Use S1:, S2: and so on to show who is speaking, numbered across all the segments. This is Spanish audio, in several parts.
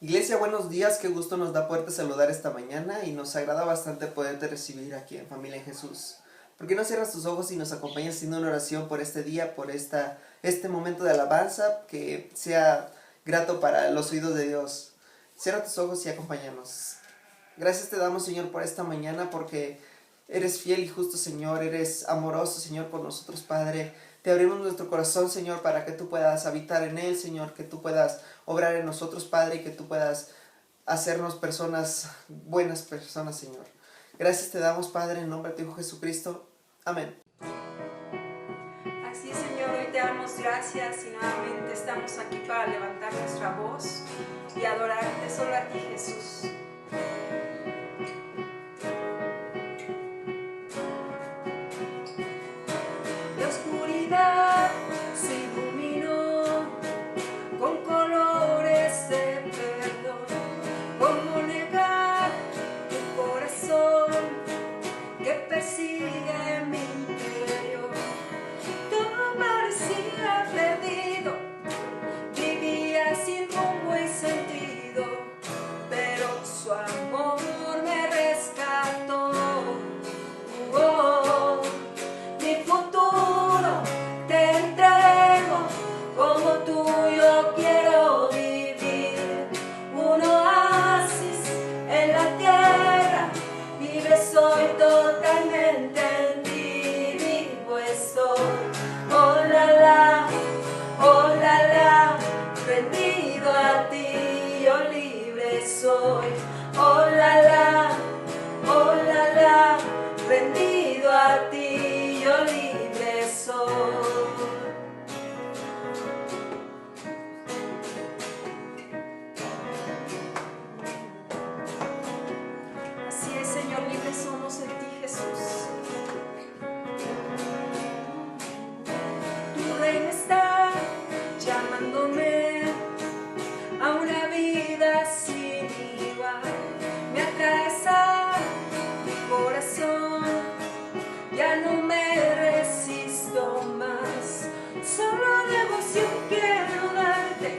S1: Iglesia, buenos días, qué gusto nos da poderte saludar esta mañana y nos agrada bastante poderte recibir aquí en Familia en Jesús. ¿Por qué no cierras tus ojos y nos acompañas haciendo una oración por este día, por este momento de alabanza, que sea grato para los oídos de Dios? Cierra tus ojos y acompáñanos. Gracias te damos, Señor, por esta mañana, porque eres fiel y justo, Señor, eres amoroso, Señor, por nosotros, Padre. Te abrimos nuestro corazón, Señor, para que tú puedas habitar en él, Señor, que tú puedas obrar en nosotros, Padre, y que tú puedas hacernos personas, buenas personas, Señor. Gracias te damos, Padre, en nombre de tu Hijo Jesucristo. Amén.
S2: Así es, Señor, hoy te damos gracias y nuevamente estamos aquí para levantar nuestra voz y adorarte solo a ti, Jesús. La oscuridad se iluminó con colores de perdón. ¿Cómo negar tu corazón que persigue mi interior? Todo parecía perdido, vivía sin rumbo y sentido, pero su amor me rescató. Oh, mi futuro te entrego, como tuyo quiero vivir. Un oasis en la tierra, libre soy totalmente en ti, vivo estoy. Oh la la, rendido a ti, yo libre soy. Oh la, rendido a ti, yo libre soy. Así es, Señor, libres somos en ti, Jesús. Tu reino está llamándome a una vida sin igual. Me atraes a mi corazón, ya no me resisto más. Solo devoción quiero darte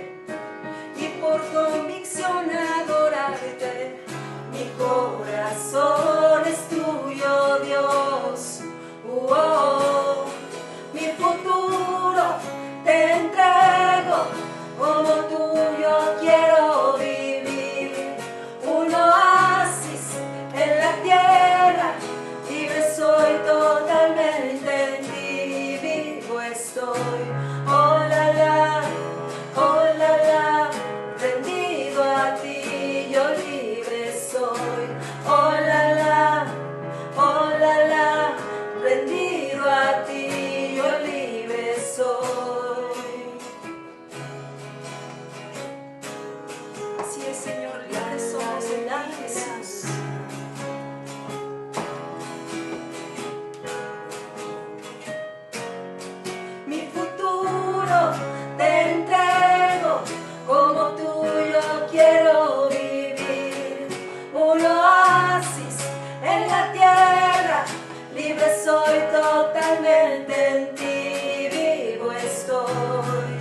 S2: y por convicción adorarte. Mi corazón es tuyo, Dios. Oh, mi futuro te entrego, como tuyo quiero vivir. Un oasis en la tierra, libre soy totalmente en ti, vivo estoy. Oh la, rendido a ti, yo libre soy. Oh la, rendido a ti, yo libre soy. Así es, Señor, libres somos en ti, Jesús. Mi futuro te entrego, como tuyo quiero vivir. Un oasis en la tierra, libre soy totalmente en ti, vivo estoy.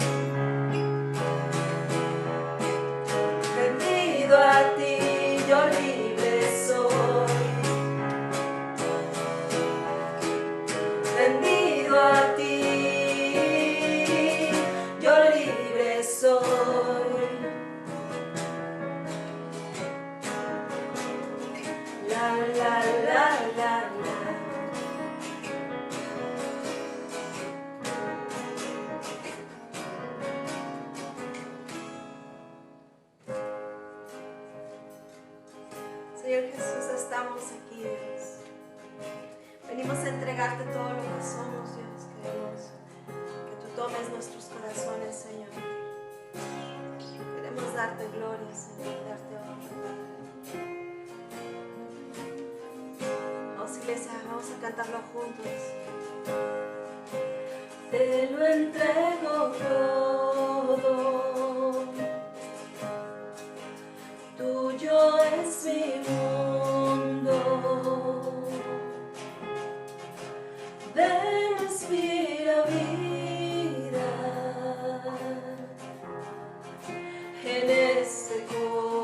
S2: Rendido a ti, yo libre soy. Rendido a ti, yo libre soy. La. Señor Jesús, estamos aquí, Dios. Venimos a entregarte todo lo que somos, Dios. Queremos que tú tomes nuestros corazones, Señor. Queremos darte gloria, Señor, darte honra. Vamos, iglesia, vamos a cantarlo juntos. Te lo entrego todo, tuyo es mi mundo. Ven, respira vida en este corazón.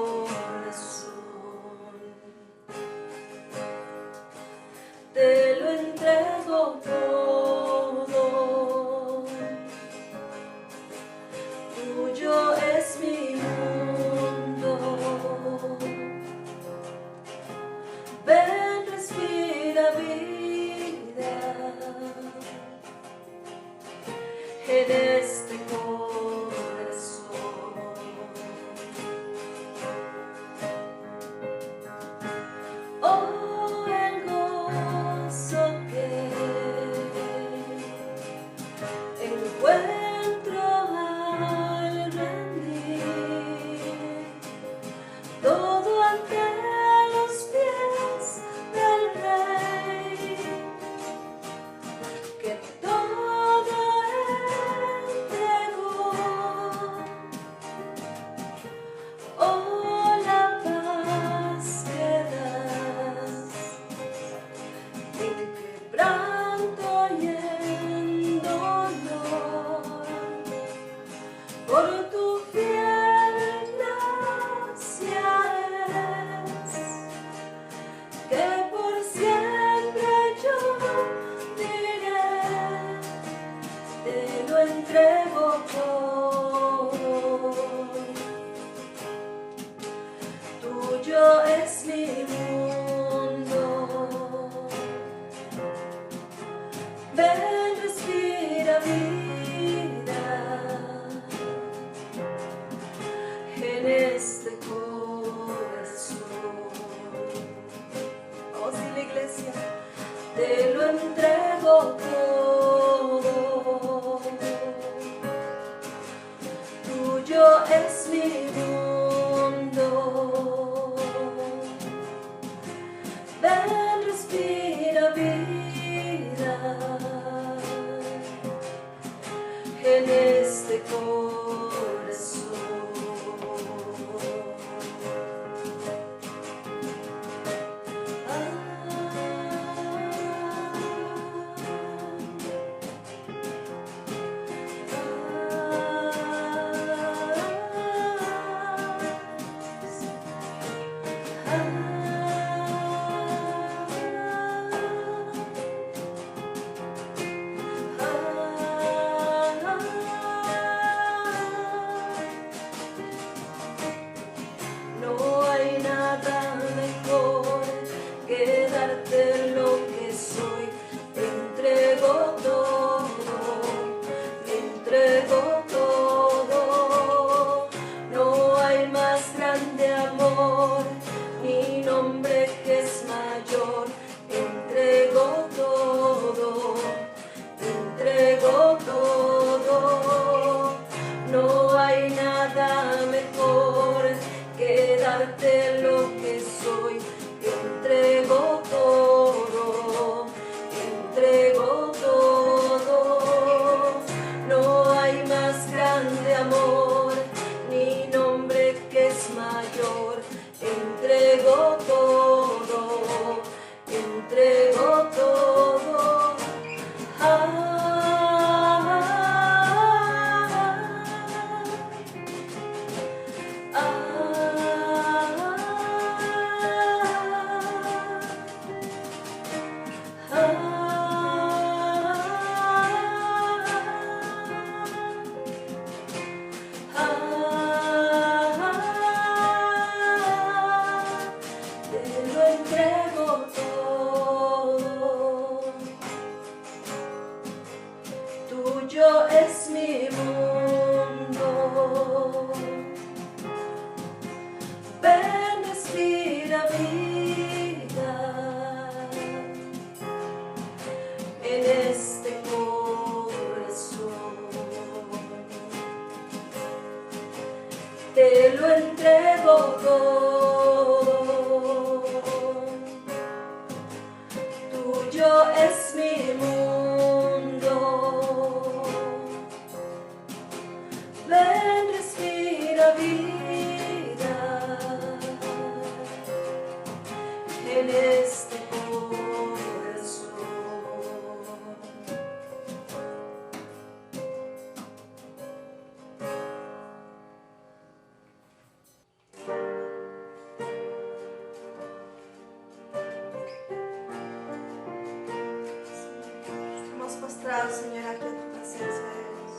S2: tuyo es mi mundo. Ven, respira vida en este corazón. Oh, sí, la iglesia, te lo entrego todo. Tuyo es mi mundo. Ven, respira vida en este corazón. No hay nada mejor que darte lo que soy. Te entrego todo, te entrego todo. No hay más grande amor, ni nombre que es mayor. Te entrego todo, te entrego todo. No hay nada mejor que darte lo que soy. Te entrego todo, te entrego todo. No hay más grande amor, ni nombre que es mayor. Te entrego todo, te entrego todo. Te lo entrego todo. Tuyo es mi mundo. Ven, respira vida en este corazón. Te lo entrego todo. Tuyo es mi mundo. Ven, respira vida en este corazón. Estamos postrados, Señor, aquí en tu presencia, Dios.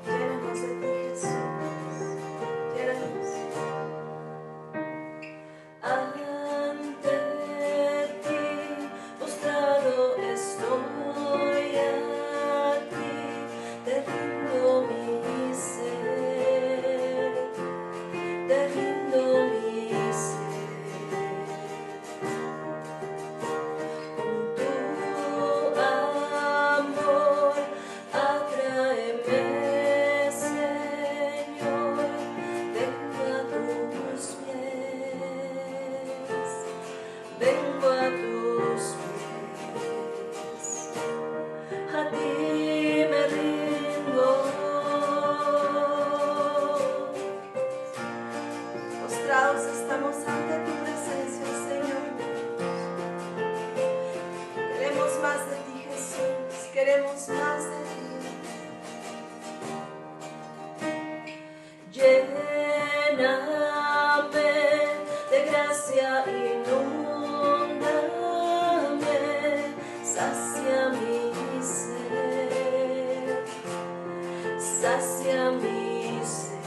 S2: Llénanos de ti, Jesús. Llénanos. Ante ti, postrado estoy a ti. Te rindo mi ser. Te rindo mi ser. Con tu amor, atráeme, Señor. Vengo a tus pies. Vengo a tus pies. A ti me rindo. Postrados estamos ante tu presencia, Señor. Queremos más de ti, Jesús. Queremos más de ti. Lléname de gracia, inúndame, sacia mi ser, sacia mi ser.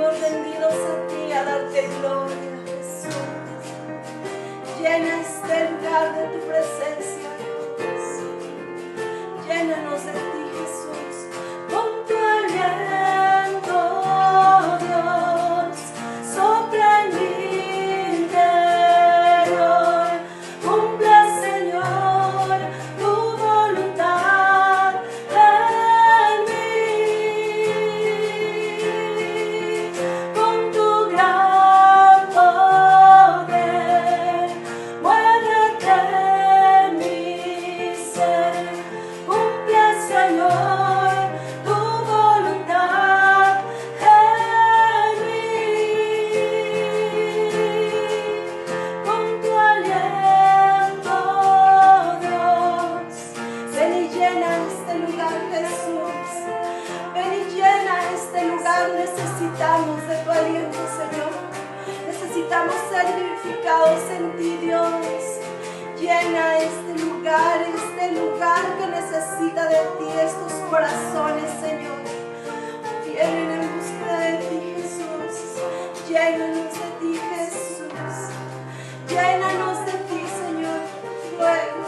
S2: Estamos rendidos a ti a darte gloria, Jesús. Llena este lugar de tu presencia, Dios. Llénanos de ti, Jesús, con tu aliento, Dios. Sopla en mi interior. Cumple, Señor, tu voluntad en mí. Con tu gran poder, muévete en mi ser. Cumple, Señor, tu voluntad en mí. Con tu aliento, Dios. Ven y llena este lugar, Jesús. Ven y llena este lugar. Necesitamos de tu aliento, Señor. Necesitamos ser vivificados en ti, Dios. Llena este lugar que necesita de ti, estos corazones, Señor. Vienen en busca de ti, Jesús. Llénanos de ti, Jesús. Llénanos de ti, Señor. Luego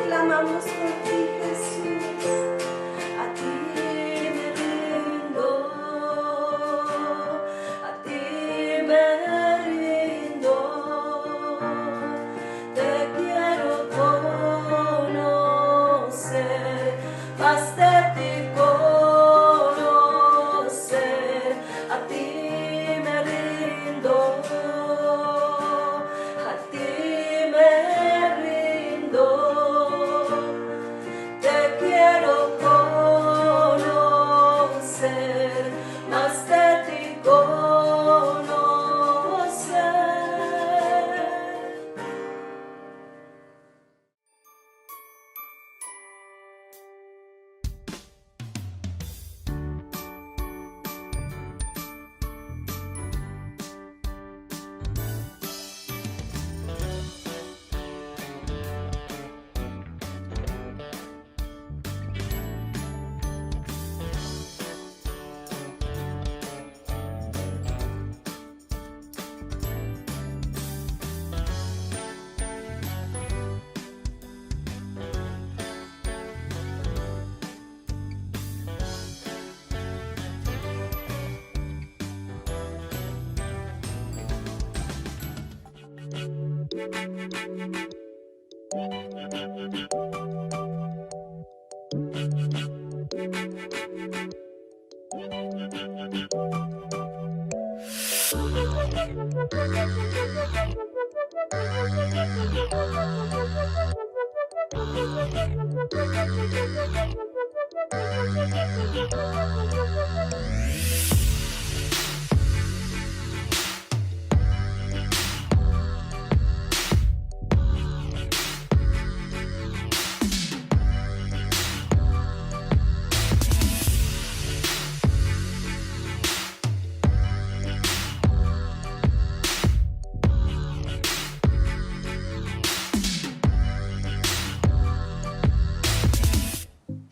S2: clamamos por ti, Jesús. A ti me rindo. A ti me rindo. Te quiero conocer, más de ti conocer. A ti me rindo, a ti me rindo. Te quiero conocer, más de ti conocer.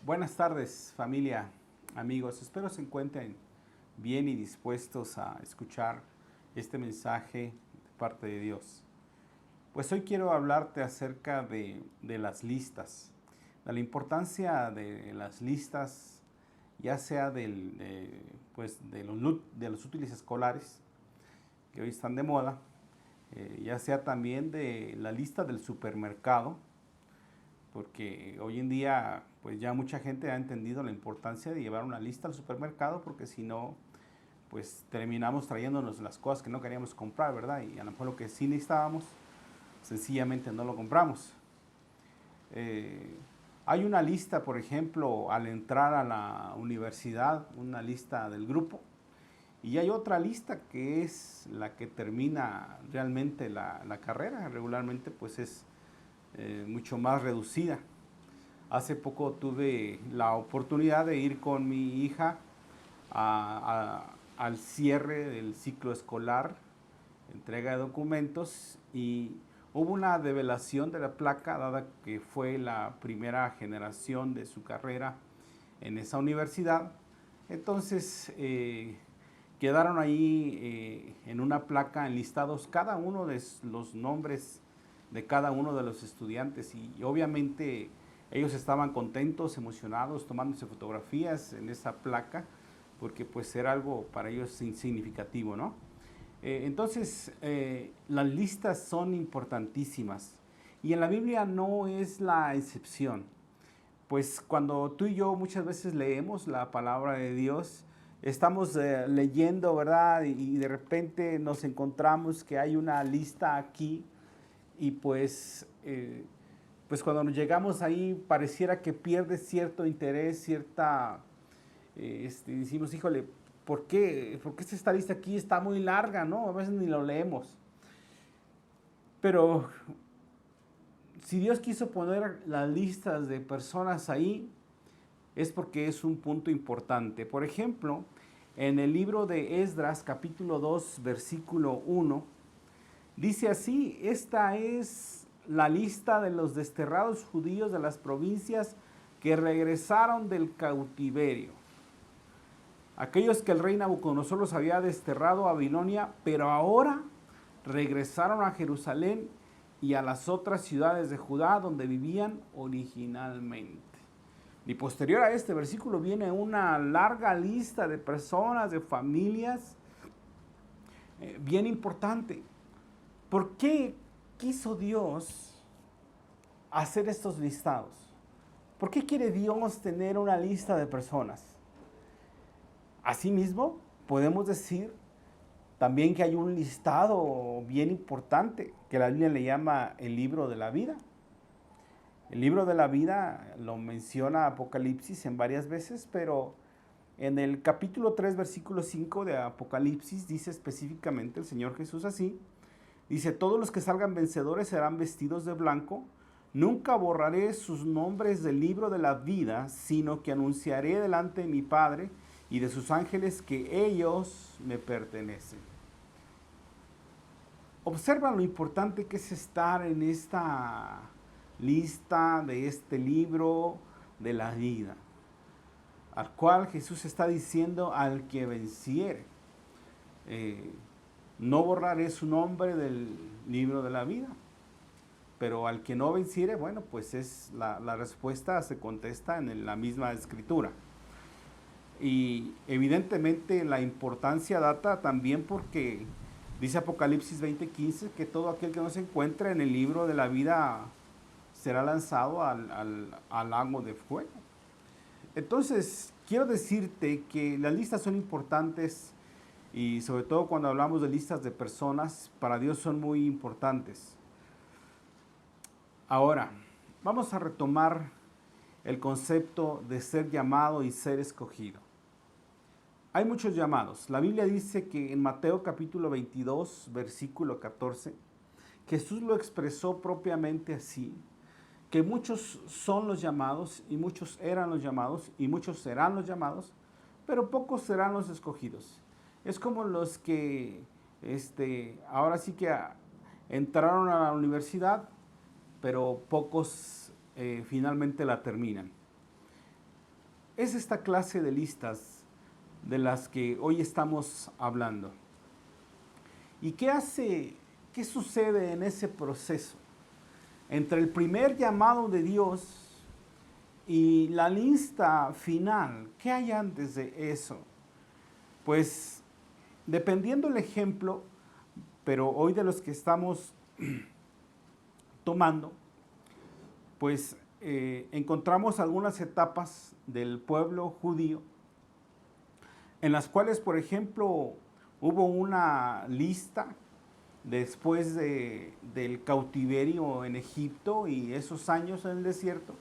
S3: Buenas tardes, familia, amigos. Espero se encuentren bien y dispuestos a escuchar este mensaje de parte de Dios. Pues hoy quiero hablarte acerca de las listas, de la importancia de las listas, ya sea de los útiles escolares, que hoy están de moda, ya sea también de la lista del supermercado, porque hoy en día pues ya mucha gente ha entendido la importancia de llevar una lista al supermercado, porque si no, pues terminamos trayéndonos las cosas que no queríamos comprar, ¿verdad? Y a lo mejor lo que sí necesitábamos, sencillamente no lo compramos. Hay una lista, por ejemplo, al entrar a la universidad, una lista del grupo, y hay otra lista que es la que termina realmente la carrera. Regularmente pues es mucho más reducida. Hace poco tuve la oportunidad de ir con mi hija al cierre del ciclo escolar, entrega de documentos, y hubo una develación de la placa, dada que fue la primera generación de su carrera en esa universidad. Entonces quedaron ahí en una placa enlistados cada uno de los nombres de cada uno de los estudiantes y obviamente ellos estaban contentos, emocionados, tomándose fotografías en esa placa porque pues era algo para ellos significativo, ¿no? Entonces, las listas son importantísimas y en la Biblia no es la excepción. Pues cuando tú y yo muchas veces leemos la palabra de Dios, estamos leyendo, ¿verdad? Y de repente nos encontramos que hay una lista aquí y pues cuando nos llegamos ahí pareciera que pierde cierto interés, cierta, decimos, híjole, ¿por qué? ¿Por qué esta lista aquí está muy larga, no? A veces ni lo leemos. Pero si Dios quiso poner las listas de personas ahí, es porque es un punto importante. Por ejemplo, en el libro de Esdras, capítulo 2, versículo 1, dice así: esta es la lista de los desterrados judíos de las provincias que regresaron del cautiverio. Aquellos que el rey Nabucodonosor los había desterrado a Babilonia, pero ahora regresaron a Jerusalén y a las otras ciudades de Judá donde vivían originalmente. Y posterior a este versículo viene una larga lista de personas, de familias, bien importante. ¿Por qué quiso Dios hacer estos listados? ¿Por qué quiere Dios tener una lista de personas? Asimismo, podemos decir también que hay un listado bien importante que la Biblia le llama el libro de la vida. El libro de la vida lo menciona Apocalipsis en varias veces, pero en el capítulo 3, versículo 5 de Apocalipsis dice específicamente el Señor Jesús así. Dice: todos los que salgan vencedores serán vestidos de blanco. Nunca borraré sus nombres del libro de la vida, sino que anunciaré delante de mi Padre y de sus ángeles que ellos me pertenecen. Observa lo importante que es estar en esta lista de este libro de la vida, al cual Jesús está diciendo al que venciere. No borraré su nombre del libro de la vida, pero al que no venciere, bueno, pues es la respuesta se contesta en la misma escritura. Y evidentemente la importancia data también porque dice Apocalipsis 20:15 que todo aquel que no se encuentra en el libro de la vida será lanzado al lago de fuego. Entonces, quiero decirte que las listas son importantes y sobre todo cuando hablamos de listas de personas, para Dios son muy importantes. Ahora, vamos a retomar el concepto de ser llamado y ser escogido. Hay muchos llamados. La Biblia dice que en Mateo capítulo 22, versículo 14, Jesús lo expresó propiamente así, que muchos son los llamados y muchos eran los llamados y muchos serán los llamados, pero pocos serán los escogidos. Es como los que ahora sí que entraron a la universidad, pero pocos finalmente la terminan. Es esta clase de listas de las que hoy estamos hablando. ¿Y qué sucede en ese proceso? Entre el primer llamado de Dios y la lista final, ¿qué hay antes de eso? Pues dependiendo el ejemplo, pero hoy de los que estamos tomando, pues encontramos algunas etapas del pueblo judío en las cuales, por ejemplo, hubo una lista después del cautiverio en Egipto y esos años en el desierto.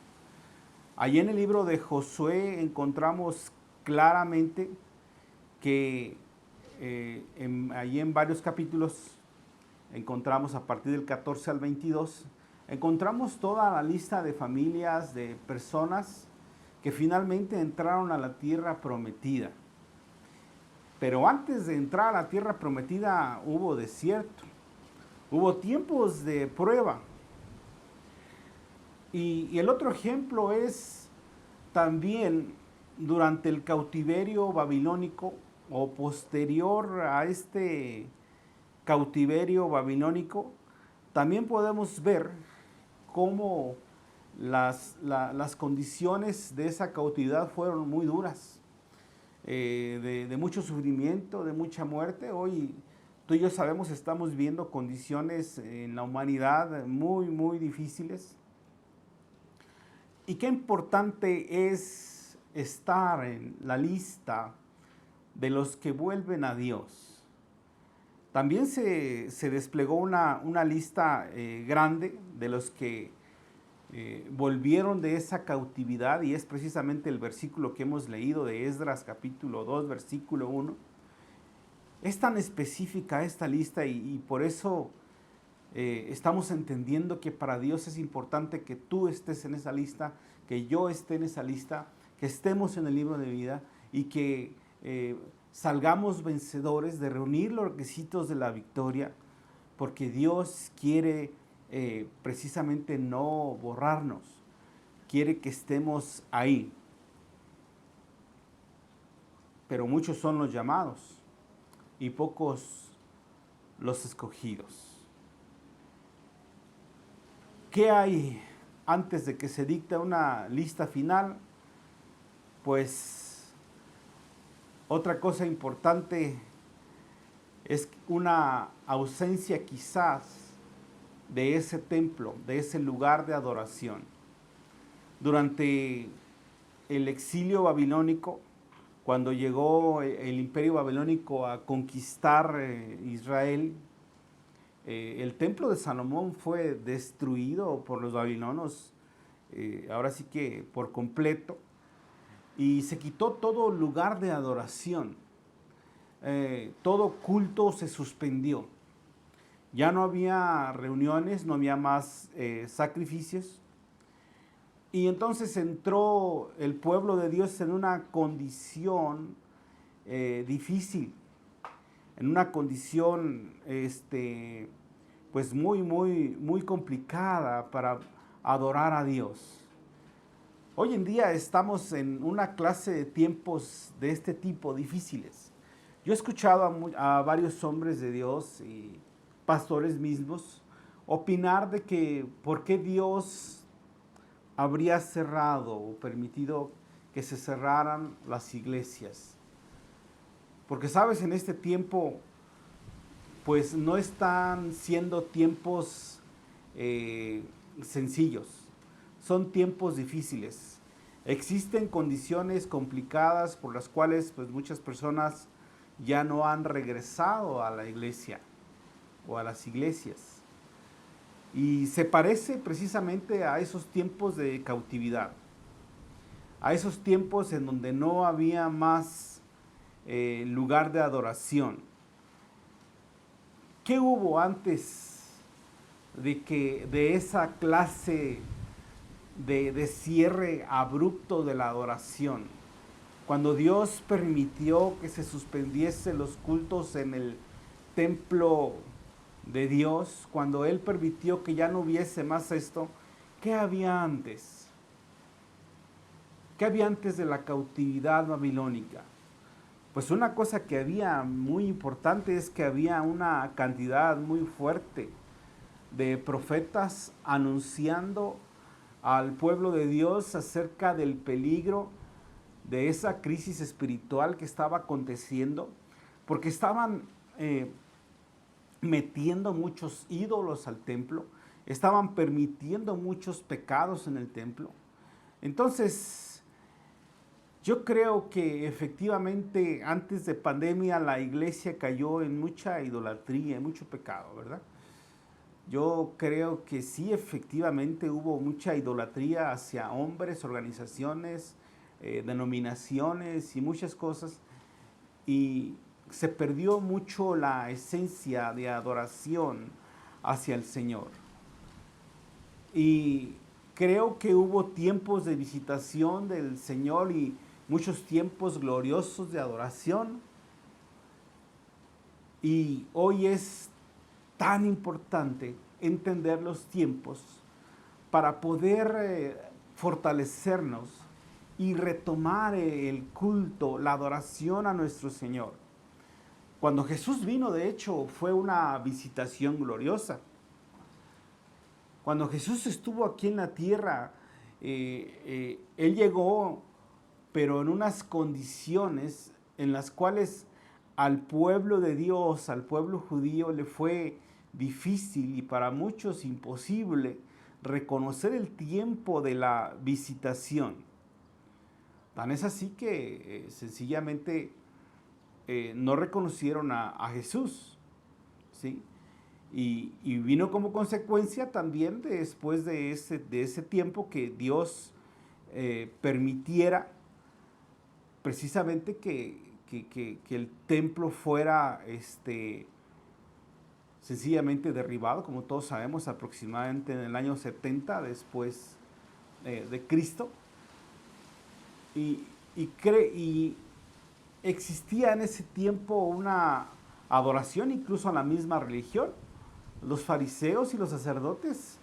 S3: Allí en el libro de Josué encontramos claramente que allí en varios capítulos, encontramos a partir del 14 al 22, encontramos toda la lista de familias, de personas que finalmente entraron a la tierra prometida. Pero antes de entrar a la tierra prometida hubo desierto, hubo tiempos de prueba. Y el otro ejemplo es también durante el cautiverio babilónico, o posterior a este cautiverio babilónico, también podemos ver cómo las condiciones de esa cautividad fueron muy duras, de mucho sufrimiento, de mucha muerte. Hoy tú y yo sabemos, estamos viendo condiciones en la humanidad muy, muy difíciles. Y qué importante es estar en la lista de los que vuelven a Dios. También se desplegó una lista grande de los que volvieron de esa cautividad, y es precisamente el versículo que hemos leído de Esdras capítulo 2, versículo 1. Es tan específica esta lista y por eso estamos entendiendo que para Dios es importante que tú estés en esa lista, que yo esté en esa lista, que estemos en el libro de vida y que salgamos vencedores, de reunir los requisitos de la victoria, porque Dios quiere precisamente no borrarnos, quiere que estemos ahí. Pero muchos son los llamados y pocos los escogidos. ¿Qué hay antes de que se dicte una lista final? Pues otra cosa importante es una ausencia quizás de ese templo, de ese lugar de adoración. Durante el exilio babilónico, cuando llegó el imperio babilónico a conquistar Israel, el templo de Salomón fue destruido por los babilonios, ahora sí que por completo, y se quitó todo lugar de adoración. Todo culto se suspendió. Ya no había reuniones, no había más sacrificios. Y entonces entró el pueblo de Dios en una condición difícil, en una condición pues muy complicada para adorar a Dios. Hoy en día estamos en una clase de tiempos de este tipo difíciles. Yo he escuchado a varios hombres de Dios y pastores mismos opinar de que por qué Dios habría cerrado o permitido que se cerraran las iglesias. Porque sabes, en este tiempo pues no están siendo tiempos sencillos, son tiempos difíciles. Existen condiciones complicadas por las cuales pues muchas personas ya no han regresado a la iglesia o a las iglesias. Y se parece precisamente a esos tiempos de cautividad, a esos tiempos en donde no había más lugar de adoración. ¿Qué hubo antes de esa clase de cierre abrupto de la adoración? Cuando Dios permitió que se suspendiese los cultos en el templo de Dios, cuando Él permitió que ya no hubiese más esto, ¿qué había antes? ¿Qué había antes de la cautividad babilónica? Pues una cosa que había muy importante es que había una cantidad muy fuerte de profetas anunciando al pueblo de Dios acerca del peligro de esa crisis espiritual que estaba aconteciendo, porque estaban metiendo muchos ídolos al templo, estaban permitiendo muchos pecados en el templo. Entonces, yo creo que efectivamente antes de pandemia la iglesia cayó en mucha idolatría, en mucho pecado, ¿verdad? Yo creo que sí, efectivamente hubo mucha idolatría hacia hombres, organizaciones, denominaciones y muchas cosas, y se perdió mucho la esencia de adoración hacia el Señor. Y creo que hubo tiempos de visitación del Señor y muchos tiempos gloriosos de adoración. Y hoy es tan importante entender los tiempos para poder fortalecernos y retomar el culto, la adoración a nuestro Señor. Cuando Jesús vino, de hecho, fue una visitación gloriosa. Cuando Jesús estuvo aquí en la tierra, Él llegó, pero en unas condiciones en las cuales al pueblo de Dios, al pueblo judío, le fue difícil y para muchos imposible reconocer el tiempo de la visitación. Tan es así que sencillamente no reconocieron a Jesús, ¿sí? Y vino como consecuencia también después de ese tiempo que Dios permitiera precisamente que el templo fuera sencillamente derribado, como todos sabemos, aproximadamente en el año 70 después de Cristo. Y existía en ese tiempo una adoración incluso a la misma religión. Los fariseos y los sacerdotes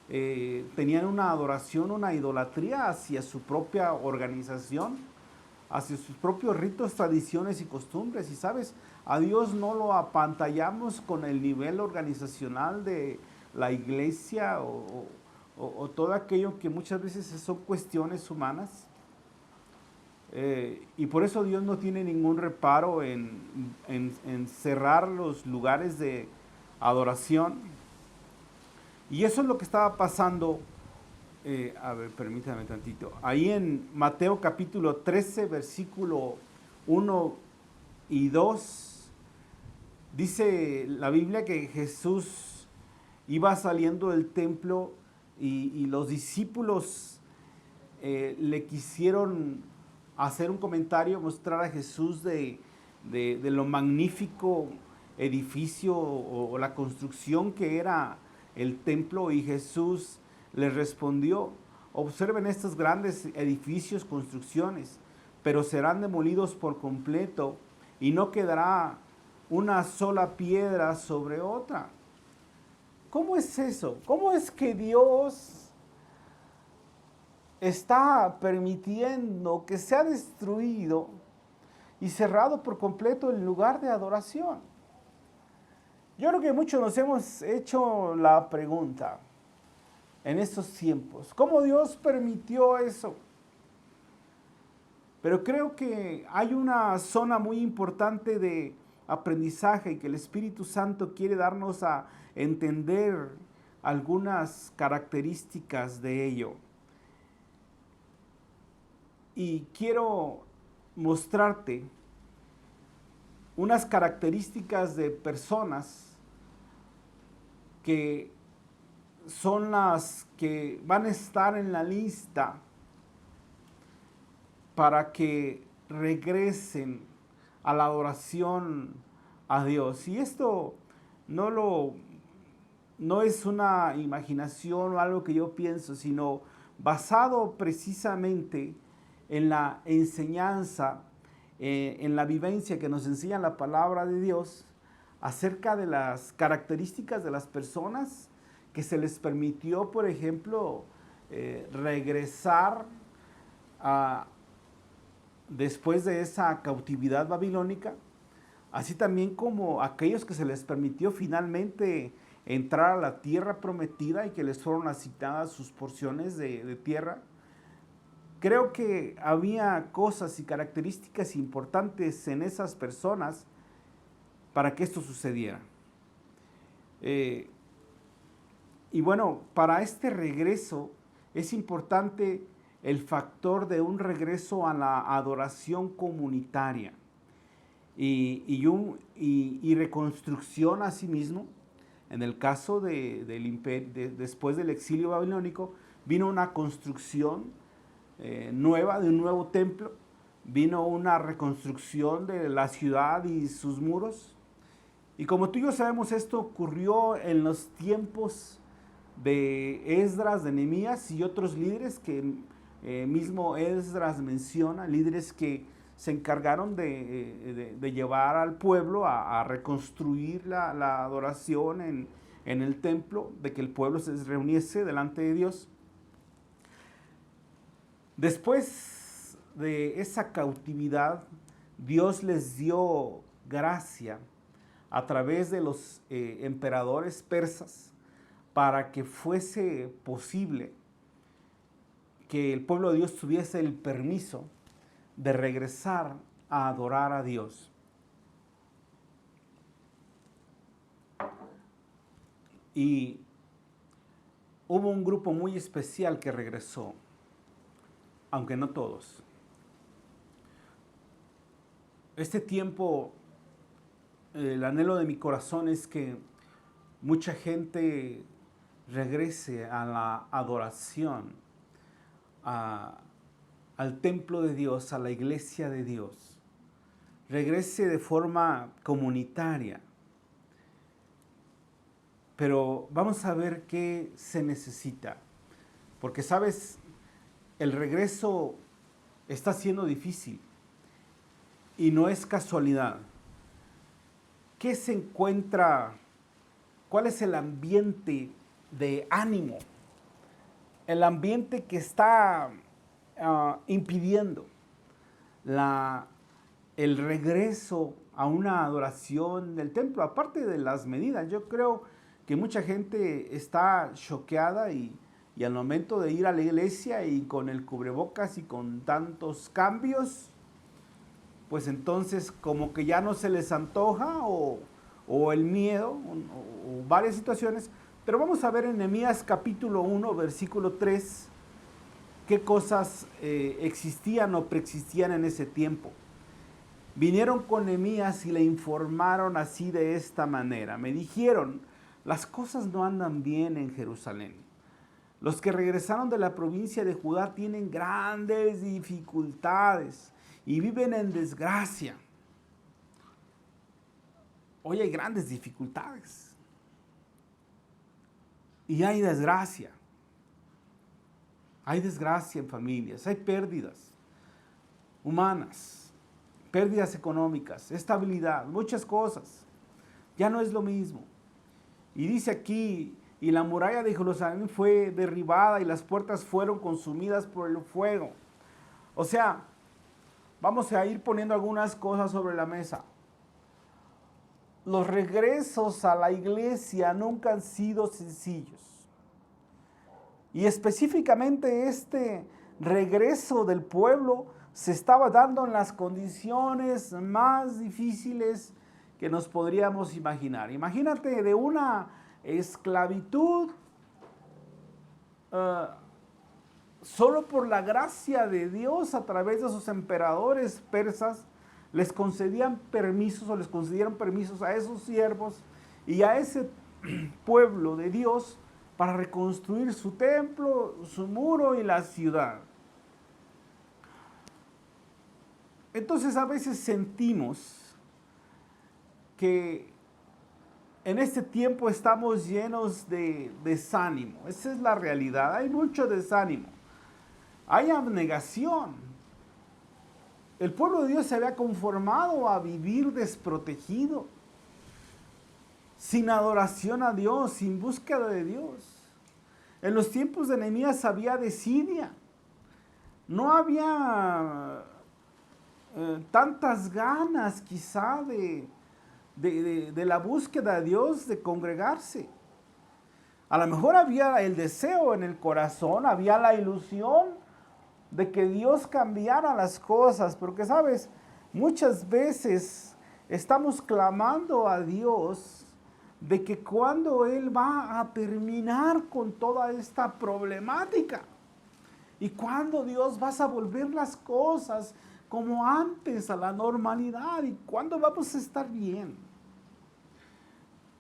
S3: tenían una adoración, una idolatría hacia su propia organización, hacia sus propios ritos, tradiciones y costumbres. Y sabes, a Dios no lo apantallamos con el nivel organizacional de la iglesia o todo aquello que muchas veces son cuestiones humanas. Y por eso Dios no tiene ningún reparo en cerrar los lugares de adoración. Y eso es lo que estaba pasando. A ver, permítame tantito. Ahí en Mateo capítulo 13, versículo 1 y 2, dice la Biblia que Jesús iba saliendo del templo y los discípulos le quisieron hacer un comentario, mostrar a Jesús de lo magnífico edificio o la construcción que era el templo, y Jesús les respondió: observen estos grandes edificios, construcciones, pero serán demolidos por completo y no quedará una sola piedra sobre otra. ¿Cómo es eso? ¿Cómo es que Dios está permitiendo que sea destruido y cerrado por completo el lugar de adoración? Yo creo que muchos nos hemos hecho la pregunta en estos tiempos: ¿cómo Dios permitió eso? Pero creo que hay una zona muy importante de aprendizaje que el Espíritu Santo quiere darnos a entender algunas características de ello. Y quiero mostrarte unas características de personas que son las que van a estar en la lista para que regresen a la adoración a Dios. Y esto no es una imaginación o algo que yo pienso, sino basado precisamente en la enseñanza, en la vivencia que nos enseña la palabra de Dios acerca de las características de las personas que se les permitió, por ejemplo, regresar después de esa cautividad babilónica, así también como aquellos que se les permitió finalmente entrar a la tierra prometida y que les fueron asignadas sus porciones de tierra. Creo que había cosas y características importantes en esas personas para que esto sucediera. Y bueno, para este regreso es importante el factor de un regreso a la adoración comunitaria y reconstrucción a sí mismo. En el caso después del exilio babilónico, vino una construcción nueva, de un nuevo templo, vino una reconstrucción de la ciudad y sus muros. Y como tú y yo sabemos, esto ocurrió en los tiempos de Esdras, de Nehemías y otros líderes que mismo Esdras menciona, líderes que se encargaron de llevar al pueblo a reconstruir la adoración en el templo, de que el pueblo se reuniese delante de Dios. Después de esa cautividad, Dios les dio gracia a través de los emperadores persas para que fuese posible que el pueblo de Dios tuviese el permiso de regresar a adorar a Dios. Y hubo un grupo muy especial que regresó, aunque no todos. Este tiempo, el anhelo de mi corazón es que mucha gente regrese a la adoración, al templo de Dios, a la iglesia de Dios. Regrese de forma comunitaria. Pero vamos a ver qué se necesita. Porque, ¿sabes? El regreso está siendo difícil. Y no es casualidad. ¿Qué se encuentra? ¿Cuál es el ambiente de ánimo? El ambiente que está impidiendo el regreso a una adoración del templo, aparte de las medidas. Yo creo que mucha gente está choqueada y al momento de ir a la iglesia y con el cubrebocas y con tantos cambios, pues entonces como que ya no se les antoja o el miedo o varias situaciones. Pero vamos a ver en Nehemías capítulo 1, versículo 3, qué cosas existían o preexistían en ese tiempo. Vinieron con Nehemías y le informaron así de esta manera. Me dijeron, las cosas no andan bien en Jerusalén. Los que regresaron de la provincia de Judá tienen grandes dificultades y viven en desgracia. Hoy hay grandes dificultades. Y hay desgracia. Hay desgracia en familias, hay pérdidas humanas, pérdidas económicas, estabilidad, muchas cosas. Ya no es lo mismo. Y dice aquí, y la muralla de Jerusalén fue derribada y las puertas fueron consumidas por el fuego. O sea, vamos a ir poniendo algunas cosas sobre la mesa. Los regresos a la iglesia nunca han sido sencillos. Y específicamente este regreso del pueblo se estaba dando en las condiciones más difíciles que nos podríamos imaginar. Imagínate de una esclavitud solo por la gracia de Dios a través de sus emperadores persas les concedían permisos o les concedieron permisos a esos siervos y a ese pueblo de Dios para reconstruir su templo, su muro y la ciudad. Entonces a veces sentimos que en este tiempo estamos llenos de desánimo. Esa es la realidad. Hay mucho desánimo. Hay abnegación. El pueblo de Dios se había conformado a vivir desprotegido, sin adoración a Dios, sin búsqueda de Dios. En los tiempos de Nehemías había desidia. No había tantas ganas quizá de la búsqueda de Dios, de congregarse. A lo mejor había el deseo en el corazón, había la ilusión de que Dios cambiara las cosas, porque sabes, muchas veces estamos clamando a Dios de que cuando Él va a terminar con toda esta problemática y cuando Dios vas a volver las cosas como antes a la normalidad y cuándo vamos a estar bien.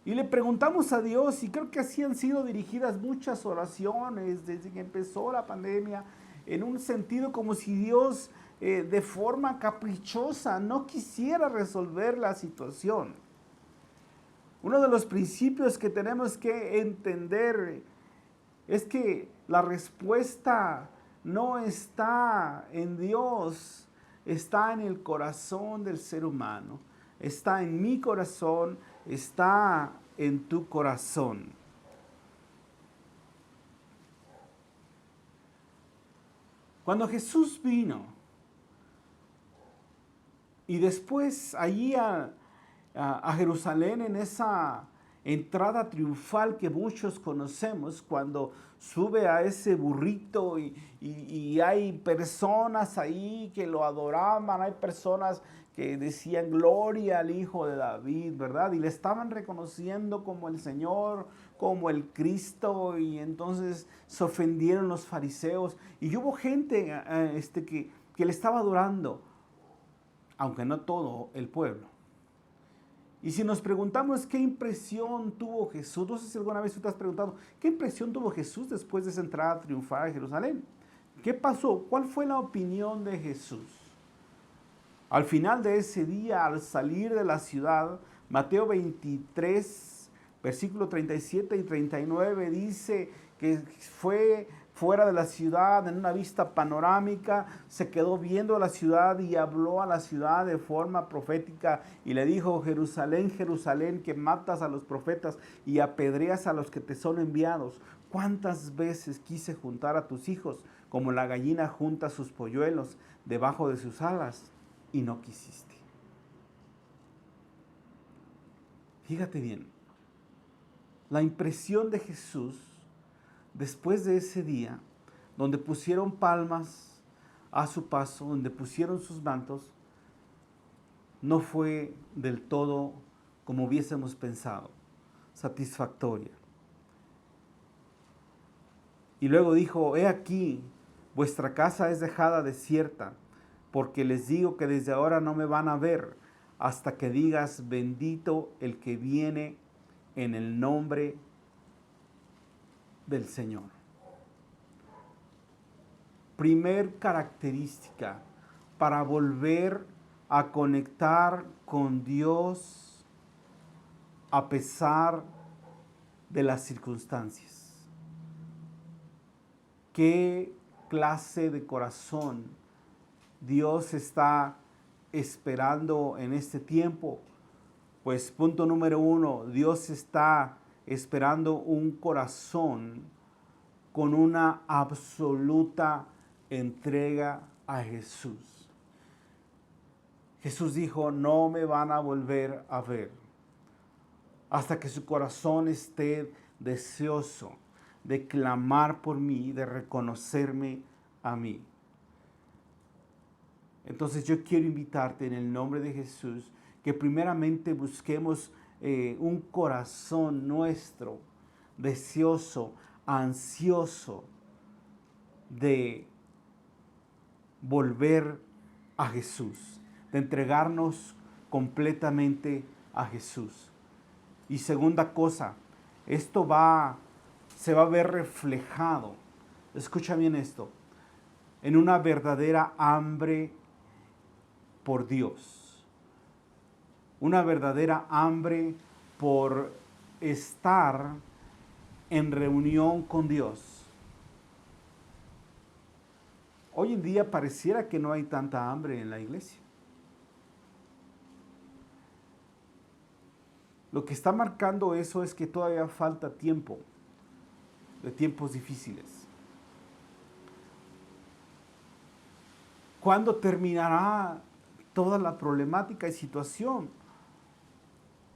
S3: Y le preguntamos a Dios, y creo que así han sido dirigidas muchas oraciones desde que empezó la pandemia, en un sentido como si Dios de forma caprichosa no quisiera resolver la situación. Uno de los principios que tenemos que entender es que la respuesta no está en Dios, está en el corazón del ser humano, está en mi corazón, está en tu corazón. Cuando Jesús vino, Y después allí a Jerusalén, en esa entrada triunfal que muchos conocemos, cuando sube a ese burrito y hay personas ahí que lo adoraban, hay personas que decían gloria al Hijo de David, ¿verdad? Y le estaban reconociendo como el Señor, como el Cristo, y entonces se ofendieron los fariseos. Y hubo gente que le estaba adorando, aunque no todo el pueblo. Y si nos preguntamos qué impresión tuvo Jesús, no sé si alguna vez tú te has preguntado, ¿qué impresión tuvo Jesús después de esa entrada triunfal a Jerusalén? ¿Qué pasó? ¿Cuál fue la opinión de Jesús? Al final de ese día, al salir de la ciudad, Mateo 23, versículo 37 y 39 dice que fue fuera de la ciudad, en una vista panorámica, se quedó viendo la ciudad y habló a la ciudad de forma profética y le dijo: Jerusalén, Jerusalén, que matas a los profetas y apedreas a los que te son enviados. ¿Cuántas veces quise juntar a tus hijos como la gallina junta sus polluelos debajo de sus alas y no quisiste? Fíjate bien, la impresión de Jesús después de ese día, donde pusieron palmas a su paso, donde pusieron sus mantos, no fue del todo como hubiésemos pensado, satisfactoria. Y luego dijo: he aquí, vuestra casa es dejada desierta, porque les digo que desde ahora no me van a ver hasta que digas: bendito el que viene en el nombre del Señor. Primer característica para volver a conectar con Dios a pesar de las circunstancias. ¿Qué clase de corazón Dios está esperando en este tiempo? Pues punto número 1, Dios está esperando un corazón con una absoluta entrega a Jesús. Jesús dijo: no me van a volver a ver hasta que su corazón esté deseoso de clamar por mí, de reconocerme a mí. Entonces yo quiero invitarte en el nombre de Jesús que primeramente busquemos un corazón nuestro deseoso, ansioso de volver a Jesús, de entregarnos completamente a Jesús. Y segunda cosa, esto se va a ver reflejado, escucha bien esto, en una verdadera hambre por Dios, una verdadera hambre por estar en reunión con Dios. Hoy en día pareciera que no hay tanta hambre en la iglesia. Lo que está marcando eso es que todavía falta tiempo, de tiempos difíciles. ¿Cuándo terminará toda la problemática y situación?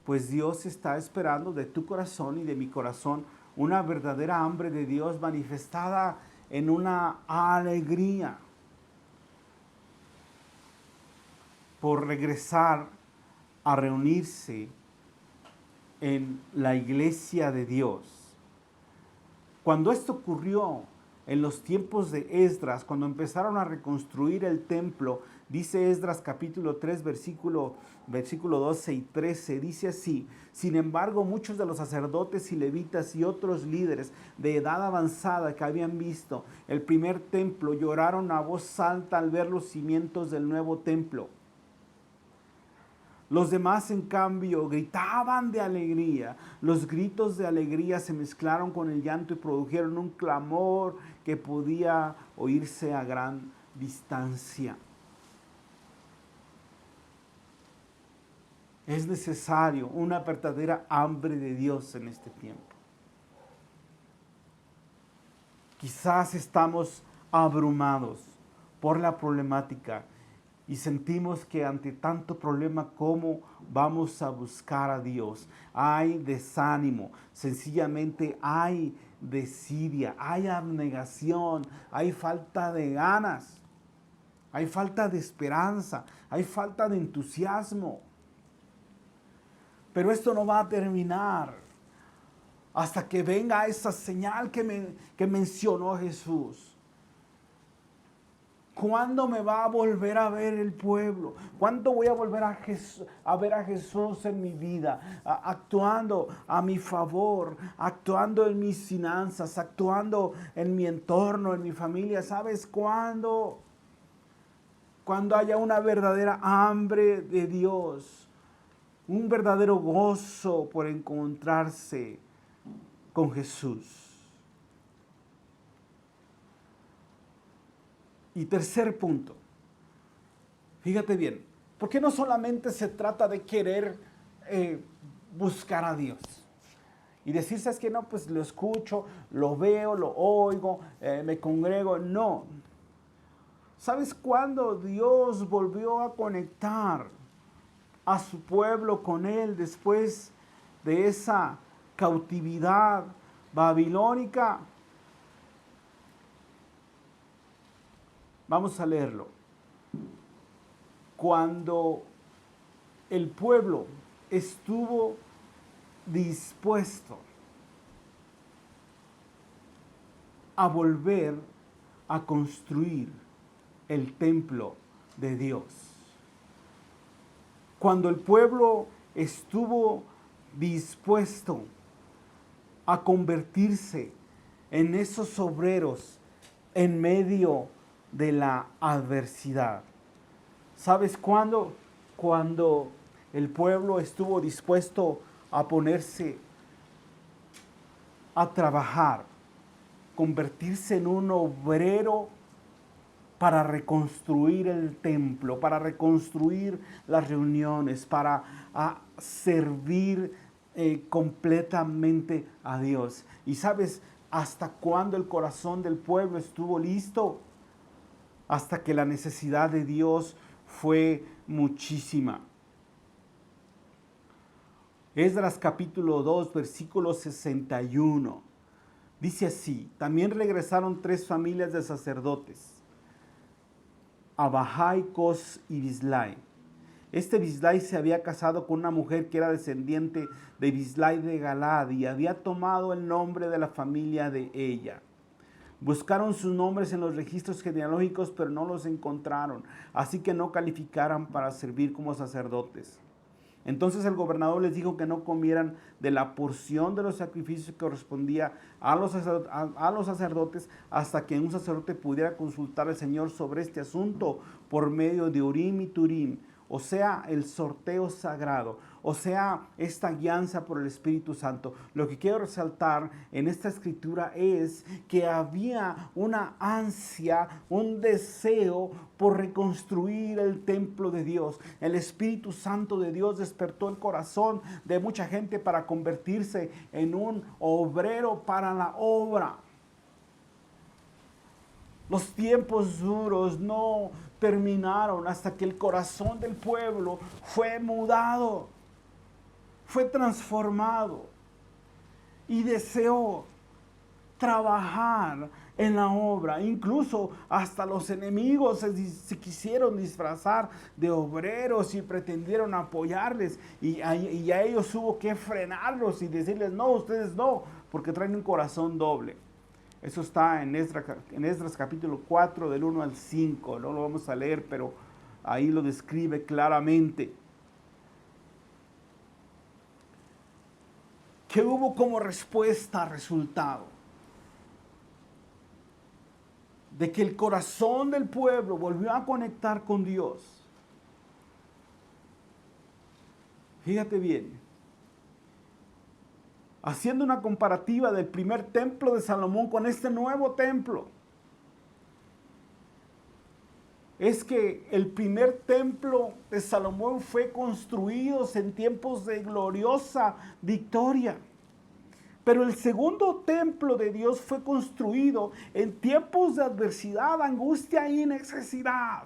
S3: Pues Dios está esperando de tu corazón y de mi corazón una verdadera hambre de Dios manifestada en una alegría por regresar a reunirse en la iglesia de Dios. Cuando esto ocurrió en los tiempos de Esdras, cuando empezaron a reconstruir el templo, dice Esdras capítulo 3, versículo 12 y 13, dice así: sin embargo, muchos de los sacerdotes y levitas y otros líderes de edad avanzada que habían visto el primer templo lloraron a voz alta al ver los cimientos del nuevo templo. Los demás, en cambio, gritaban de alegría. Los gritos de alegría se mezclaron con el llanto y produjeron un clamor que podía oírse a gran distancia. Es necesario una verdadera hambre de Dios en este tiempo. Quizás estamos abrumados por la problemática y sentimos que ante tanto problema, ¿cómo vamos a buscar a Dios? Hay desánimo, sencillamente hay desidia, hay abnegación, hay falta de ganas, hay falta de esperanza, hay falta de entusiasmo. Pero esto no va a terminar hasta que venga esa señal que mencionó Jesús. ¿Cuándo me va a volver a ver el pueblo? ¿Cuándo voy a volver a ver a Jesús en mi vida? Actuando a mi favor, actuando en mis finanzas, actuando en mi entorno, en mi familia. ¿Sabes cuándo? Cuando haya una verdadera hambre de Dios, un verdadero gozo por encontrarse con Jesús. Y tercer punto, fíjate bien, porque no solamente se trata de querer buscar a Dios y decir, ¿sabes qué? No, pues lo escucho, lo veo, lo oigo, me congrego. No. ¿Sabes cuándo Dios volvió a conectar a su pueblo con Él después de esa cautividad babilónica? Vamos a leerlo. Cuando el pueblo estuvo dispuesto a volver a construir el templo de Dios. Cuando el pueblo estuvo dispuesto a convertirse en esos obreros en medio de la adversidad. ¿Sabes cuándo? Cuando el pueblo estuvo dispuesto a ponerse a trabajar, convertirse en un obrero para reconstruir el templo, para reconstruir las reuniones, para servir completamente a Dios. ¿Y sabes hasta cuándo el corazón del pueblo estuvo listo? Hasta que la necesidad de Dios fue muchísima. Esdras capítulo 2, versículo 61. Dice así: también regresaron 3 familias de sacerdotes, Abajai, Cos y Bislai. Este Bislai se había casado con una mujer que era descendiente de Bislai de Galad y había tomado el nombre de la familia de ella. Buscaron sus nombres en los registros genealógicos, pero no los encontraron, así que no calificaran para servir como sacerdotes. Entonces el gobernador les dijo que no comieran de la porción de los sacrificios que correspondía a los sacerdotes hasta que un sacerdote pudiera consultar al Señor sobre este asunto por medio de Urim y Turim, o sea, el sorteo sagrado, o sea, esta guianza por el Espíritu Santo. Lo que quiero resaltar en esta escritura es que había una ansia, un deseo por reconstruir el templo de Dios. El Espíritu Santo de Dios despertó el corazón de mucha gente para convertirse en un obrero para la obra. Los tiempos duros no terminaron hasta que el corazón del pueblo fue mudado, fue transformado y deseó trabajar en la obra. Incluso hasta los enemigos se quisieron disfrazar de obreros y pretendieron apoyarles, y a ellos hubo que frenarlos y decirles: no, ustedes no, porque traen un corazón doble. Eso está en Esdras capítulo 4 del 1 al 5. No lo vamos a leer, pero ahí lo describe claramente. ¿Qué hubo como respuesta, resultado? De que el corazón del pueblo volvió a conectar con Dios. Fíjate bien. Haciendo una comparativa del primer templo de Salomón con este nuevo templo, es que el primer templo de Salomón fue construido en tiempos de gloriosa victoria. Pero el segundo templo de Dios fue construido en tiempos de adversidad, angustia y necesidad.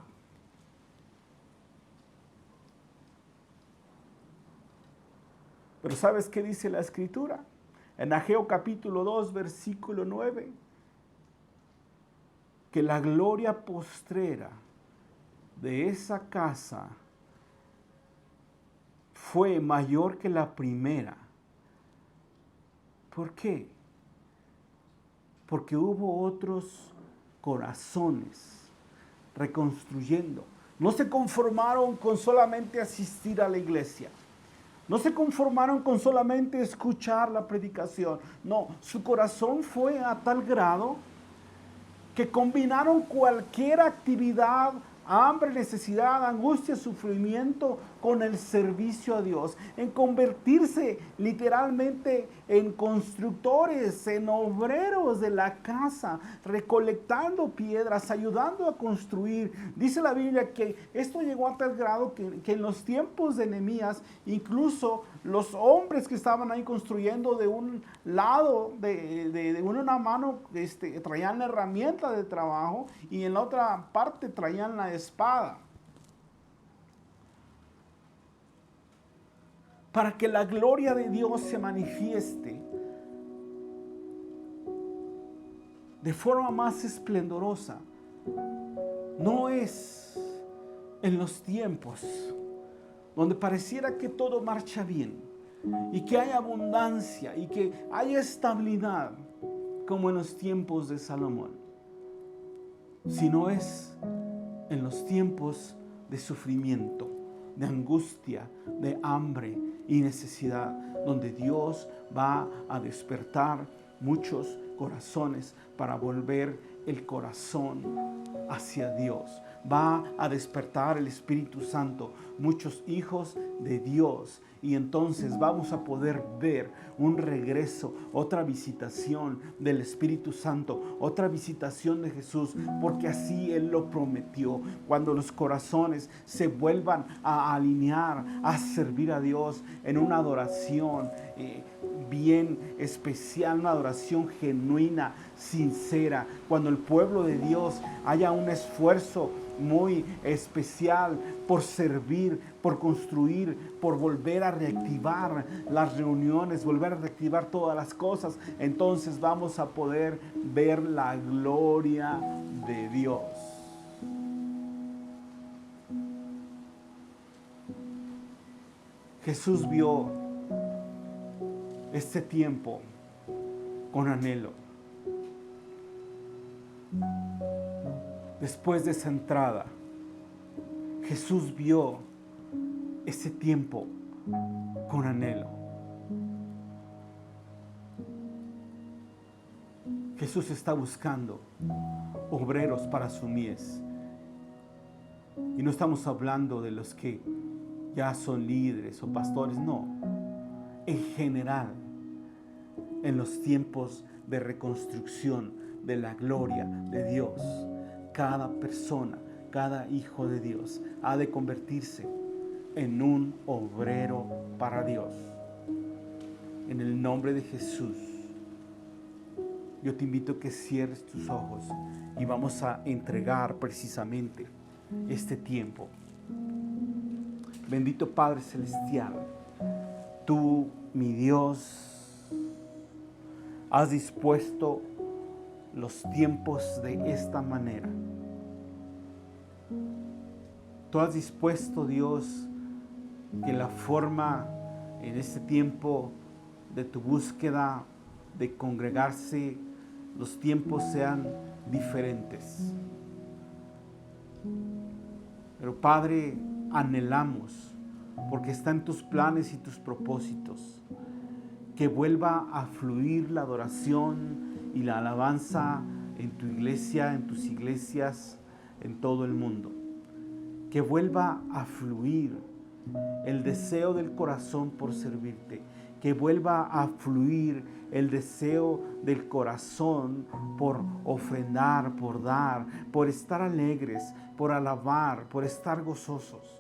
S3: Pero ¿sabes qué dice la Escritura? En Ageo capítulo 2, versículo 9, que la gloria postrera de esa casa fue mayor que la primera. ¿Por qué? Porque hubo otros corazones reconstruyendo. No se conformaron con solamente asistir a la iglesia. No se conformaron con solamente escuchar la predicación. No, su corazón fue a tal grado que combinaron cualquier actividad, hambre, necesidad, angustia, sufrimiento con el servicio a Dios, en convertirse literalmente en constructores, en obreros de la casa, recolectando piedras, ayudando a construir. Dice la Biblia que esto llegó a tal grado que en los tiempos de Nehemías, incluso los hombres que estaban ahí construyendo de un lado, de una mano, traían la herramienta de trabajo y en la otra parte traían la espada. Para que la gloria de Dios se manifieste de forma más esplendorosa. No es en los tiempos donde pareciera que todo marcha bien y que hay abundancia y que hay estabilidad como en los tiempos de Salomón, sino es en los tiempos de sufrimiento, de angustia, de hambre y necesidad, donde Dios va a despertar muchos corazones para volver el corazón hacia Dios. Va a despertar el Espíritu Santo, muchos hijos de Dios, y entonces vamos a poder ver un regreso, otra visitación del Espíritu Santo, otra visitación de Jesús, porque así Él lo prometió. Cuando los corazones se vuelvan a alinear, a servir a Dios en una adoración bien especial, una adoración genuina, sincera, cuando el pueblo de Dios haya un esfuerzo muy especial por servir, por construir, por volver a reactivar las reuniones, volver a reactivar todas las cosas, entonces vamos a poder ver la gloria de Dios. Jesús vio este tiempo con anhelo. Después de esa entrada, Jesús vio ese tiempo con anhelo. Jesús está buscando obreros para su mies. Y no estamos hablando de los que ya son líderes o pastores, no. En general, en los tiempos de reconstrucción de la gloria de Dios, cada persona, cada hijo de Dios ha de convertirse en un obrero para Dios. En el nombre de Jesús, yo te invito a que cierres tus ojos y vamos a entregar precisamente este tiempo. Bendito Padre Celestial, tú, mi Dios, has dispuesto los tiempos de esta manera. Tú has dispuesto, Dios, que la forma en este tiempo de tu búsqueda de congregarse, los tiempos sean diferentes. Pero Padre, anhelamos, porque está en tus planes y tus propósitos, que vuelva a fluir la adoración y la alabanza en tu iglesia, en tus iglesias, en todo el mundo. Que vuelva a fluir el deseo del corazón por servirte. Que vuelva a fluir el deseo del corazón por ofrendar, por dar, por estar alegres, por alabar, por estar gozosos.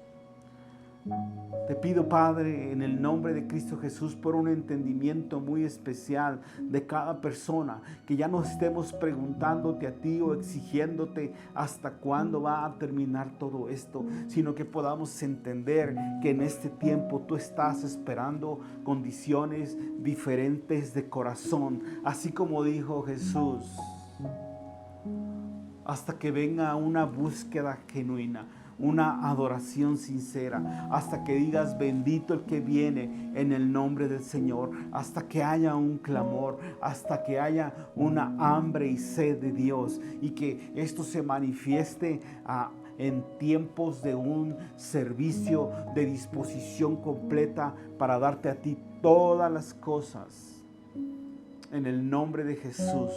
S3: Te pido, Padre, en el nombre de Cristo Jesús, por un entendimiento muy especial de cada persona, que ya no estemos preguntándote a ti o exigiéndote hasta cuándo va a terminar todo esto, sino que podamos entender que en este tiempo tú estás esperando condiciones diferentes de corazón, así como dijo Jesús, hasta que venga una búsqueda genuina, una adoración sincera, hasta que digas bendito el que viene en el nombre del Señor, hasta que haya un clamor, hasta que haya una hambre y sed de Dios, y que esto se manifieste en tiempos de un servicio de disposición completa para darte a ti todas las cosas. En el nombre de Jesús,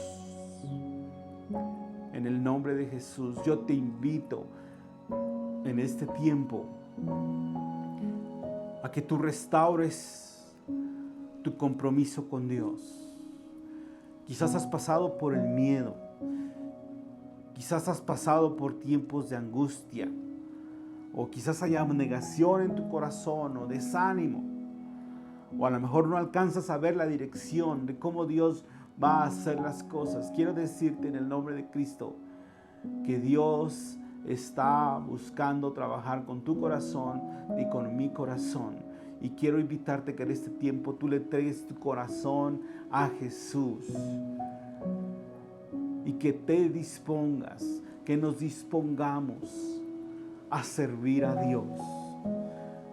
S3: en el nombre de Jesús, yo te invito en este tiempo a que tú restaures tu compromiso con Dios. Quizás has pasado por el miedo, quizás has pasado por tiempos de angustia, o quizás haya negación en tu corazón o desánimo, o a lo mejor no alcanzas a ver la dirección de cómo Dios va a hacer las cosas. Quiero decirte en el nombre de Cristo que Dios está buscando trabajar con tu corazón y con mi corazón. Y quiero invitarte que en este tiempo tú le entregues tu corazón a Jesús. Y que te dispongas, que nos dispongamos a servir a Dios.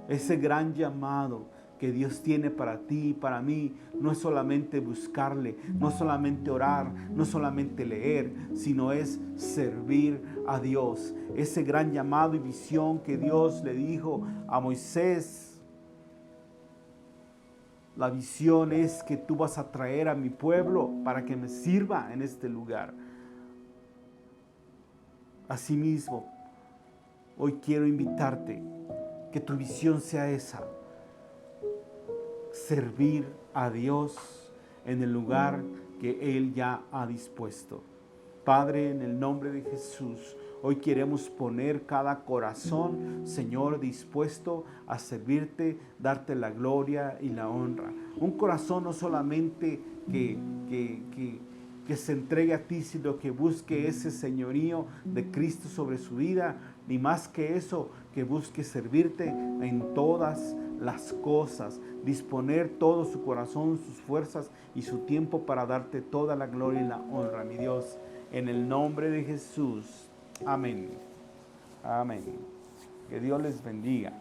S3: Ese gran llamado que Dios tiene para ti y para mí no es solamente buscarle, no es solamente orar, no es solamente leer, sino es servir a Dios. Ese gran llamado y visión que Dios le dijo a Moisés, la visión es que tú vas a traer a mi pueblo para que me sirva en este lugar. Asimismo, hoy quiero invitarte que tu visión sea esa: servir a Dios en el lugar que Él ya ha dispuesto. Padre, en el nombre de Jesús, hoy queremos poner cada corazón, Señor, dispuesto a servirte, darte la gloria y la honra. Un corazón no solamente que se entregue a ti, sino que busque ese señorío de Cristo sobre su vida, ni más que eso, que busque servirte en todas las cosas, disponer todo su corazón, sus fuerzas y su tiempo para darte toda la gloria y la honra, mi Dios, en el nombre de Jesús. Amén. Amén. Que Dios les bendiga.